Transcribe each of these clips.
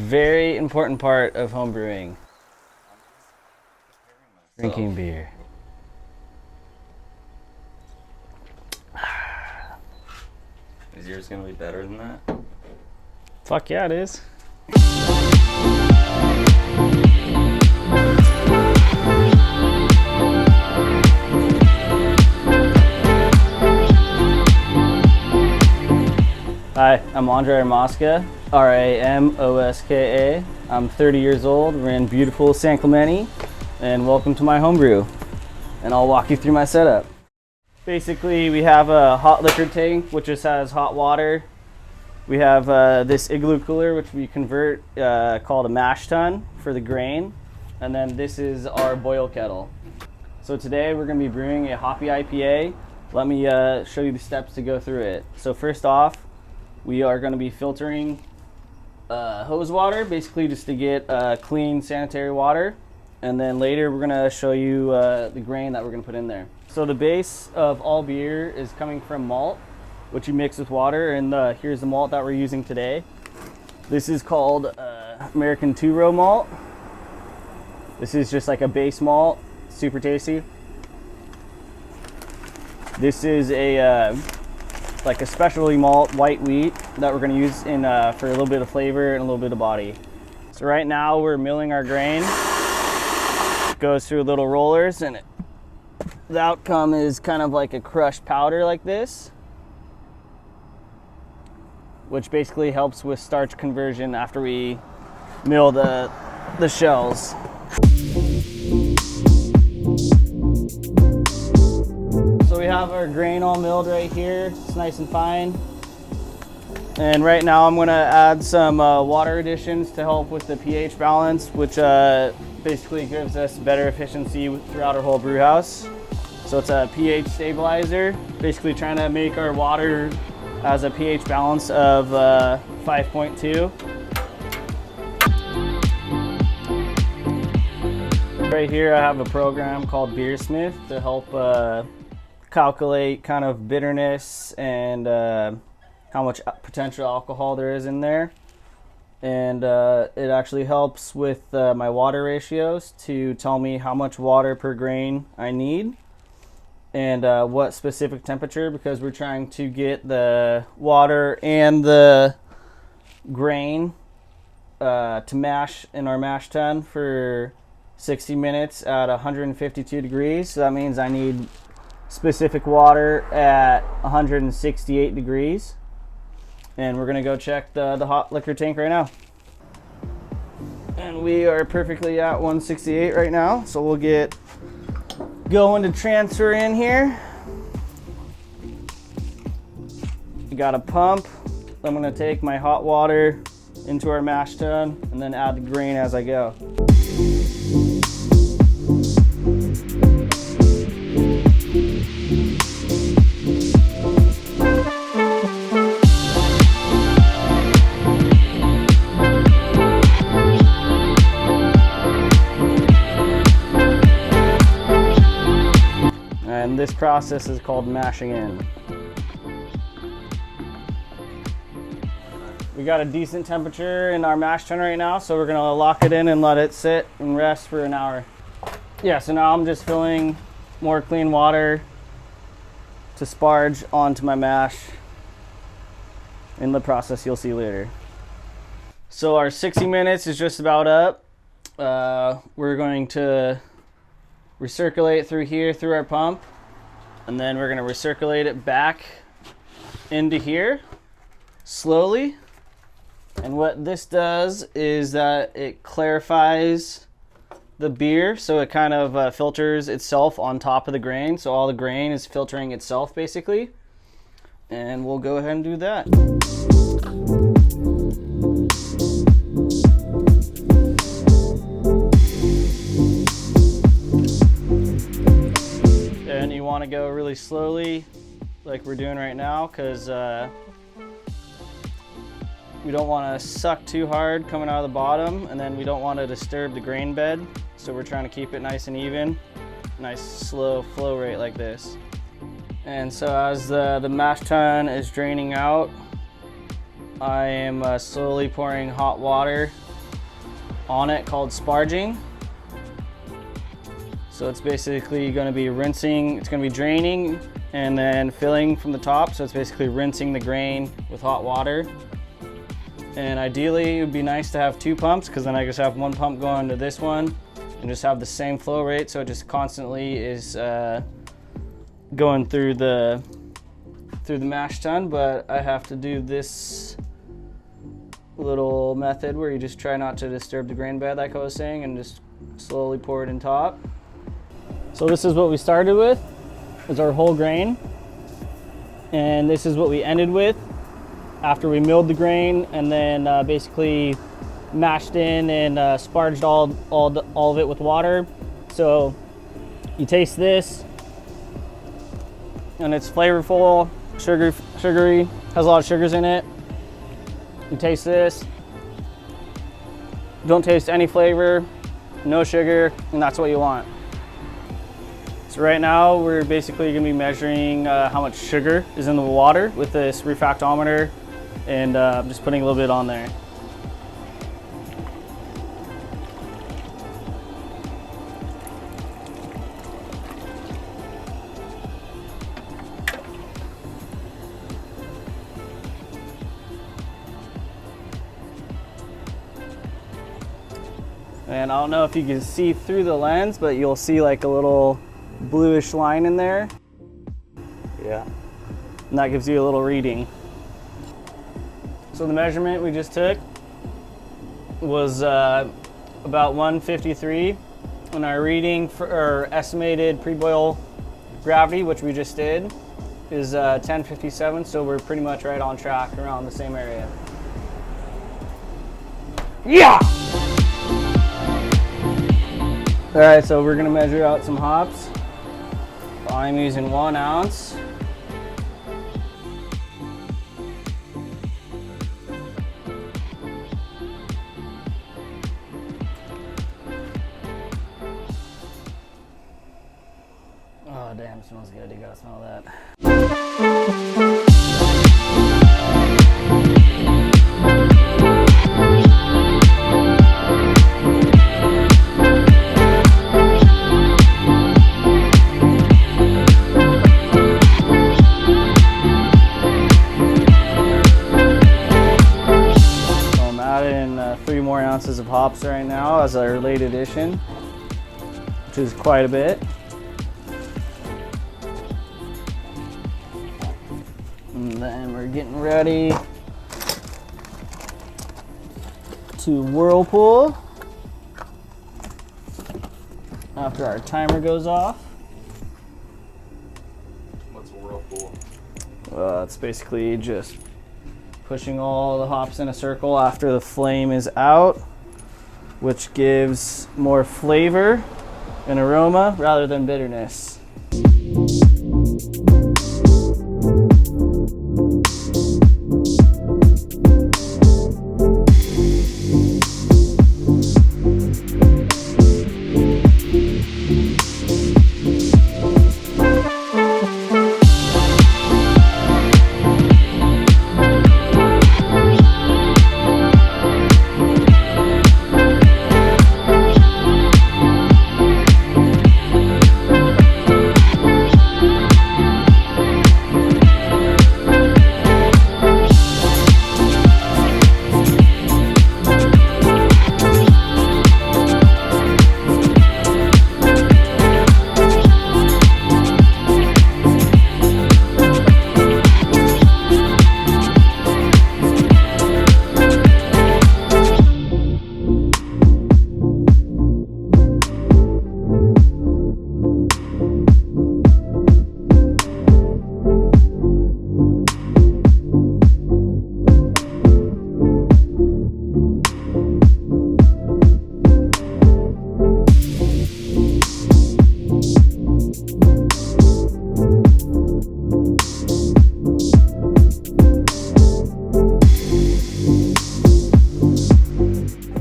very important part of home brewing. Drinking beer. Is yours gonna be better than that? Fuck yeah, it is. Hi, I'm Ramoska, Ramoska. I'm 30 years old. We're in beautiful San Clemente, and welcome to my homebrew. And I'll walk you through my setup. Basically, we have a hot liquor tank, which just has hot water. We have this igloo cooler, which we convert called a mash tun for the grain. And then this is our boil kettle. So today we're going to be brewing a hoppy IPA. Let me show you the steps to go through it. So first off, we are going to be filtering hose water, basically just to get clean sanitary water. And then later we're going to show you the grain that we're going to put in there. So the base of all beer is coming from malt, which you mix with water, and here's the malt that we're using today. This is called American two-row malt. This is just like a base malt, super tasty. This is a like a specialty malt, white wheat, that we're going to use in for a little bit of flavor and a little bit of body. So right now we're milling our grain. It goes through little rollers, and the outcome is kind of like a crushed powder like this, which basically helps with starch conversion after we mill the shells. So we have our grain all milled right here. It's nice and fine. And right now I'm going to add some water additions to help with the pH balance, which basically gives us better efficiency throughout our whole brew house. So it's a pH stabilizer, basically trying to make our water has a pH balance of 5.2. Right here I have a program called Beersmith to help calculate kind of bitterness and how much potential alcohol there is in there. And it actually helps with my water ratios to tell me how much water per grain I need. And what specific temperature, because we're trying to get the water and the grain to mash in our mash tun for 60 minutes at 152 degrees. So that means I need specific water at 168 degrees. And we're gonna go check the hot liquor tank right now. And we are perfectly at 168 right now. So we'll get going to transfer in here. We got a pump. I'm gonna take my hot water into our mash tun and then add the grain as I go. And this process is called mashing in. We got a decent temperature in our mash tun right now, so we're gonna lock it in and let it sit and rest for an hour. Yeah, so now I'm just filling more clean water to sparge onto my mash. In the process you'll see later. So our 60 minutes is just about up. We're going to recirculate through here through our pump, and then we're going to recirculate it back into here slowly. And what this does is that it clarifies the beer, so it kind of filters itself on top of the grain, so all the grain is filtering itself basically. And we'll go ahead and do that. And you want to go really slowly like we're doing right now, because we don't want to suck too hard coming out of the bottom, and then we don't want to disturb the grain bed, so we're trying to keep it nice and even. Nice slow flow rate like this. And so as the mash tun is draining out, I am slowly pouring hot water on it called sparging. So it's basically going to be rinsing, it's going to be draining and then filling from the top. So it's basically rinsing the grain with hot water. And ideally it would be nice to have 2 pumps, because then I just have 1 pump going to this one and just have the same flow rate. So it just constantly is going through the mash tun. But I have to do this little method where you just try not to disturb the grain bed, like I was saying, and just slowly pour it in top. So this is what we started with, is our whole grain. And this is what we ended with after we milled the grain and then basically mashed in and sparged all of it with water. So you taste this, and it's flavorful, sugary, has a lot of sugars in it. You taste this, don't taste any flavor, no sugar, and that's what you want. So right now we're basically gonna be measuring how much sugar is in the water with this refractometer, and I'm just putting a little bit on there. And I don't know if you can see through the lens, but you'll see like a little bluish line in there. Yeah. And that gives you a little reading. So the measurement we just took was about 153, and our reading for our estimated pre-boil gravity, which we just did, is 1057. So we're pretty much right on track, around the same area. Yeah! All right, so we're gonna measure out some hops. I'm using 1 ounce. Oh damn, it smells good. You gotta smell that. I'm adding 3 more ounces of hops right now as our late addition, which is quite a bit. And then we're getting ready to whirlpool after our timer goes off. What's a whirlpool? It's basically just pushing all the hops in a circle after the flame is out, which gives more flavor and aroma rather than bitterness.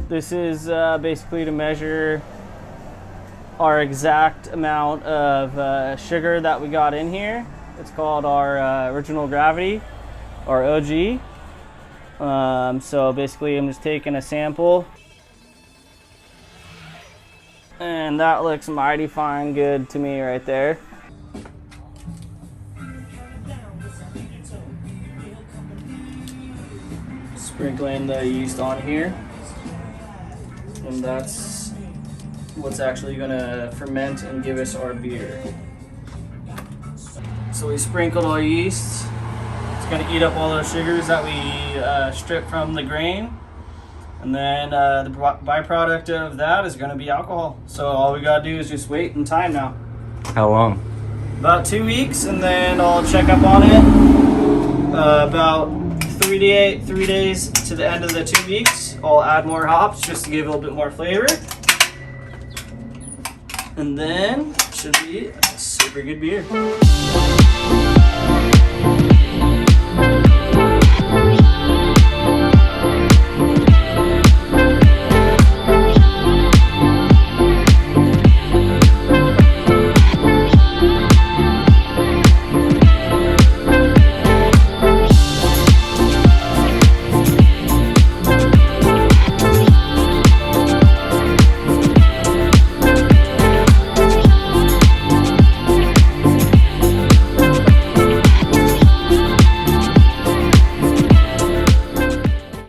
This is basically to measure our exact amount of sugar that we got in here. It's called our original gravity, or OG. So basically I'm just taking a sample And that looks mighty fine good to me right there. Sprinkling the yeast on here. And that's what's actually gonna ferment and give us our beer. So we sprinkled our yeast. It's gonna eat up all those sugars that we stripped from the grain. And then the byproduct of that is gonna be alcohol. So all we gotta do is just wait and time now. How long? About 2 weeks, and then I'll check up on it. About 3 days to the end of the 2 weeks. I'll add more hops just to give it a little bit more flavor. And then it should be a super good beer.